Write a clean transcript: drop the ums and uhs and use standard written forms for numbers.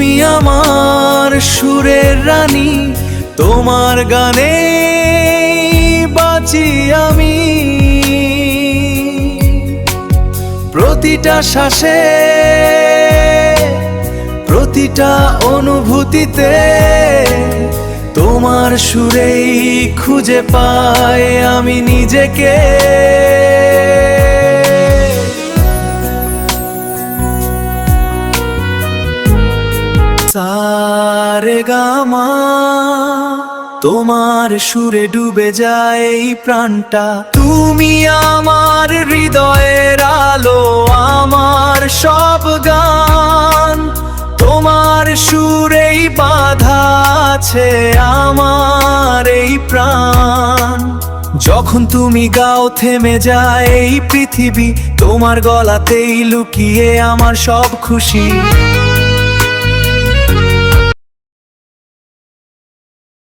তুমি আমার সুরের রানী, তোমার গানে বাঁচি আমি। প্রতিটা শ্বাসে, প্রতিটা অনুভূতিতে তোমার সুরেই খুঁজে পাই আমি নিজেকে। সারেগামা, তোমার সুরে ডুবে যায় এই প্রাণটা। তুমি আমার হৃদয়ের আলো, আমার সব গান। তোমার সুরেই বাঁধা আছে আমার এই প্রাণ। যখন তুমি গাও থেমে যায় এই পৃথিবী, তোমার গলাতেই লুকিয়ে আমার সব খুশি।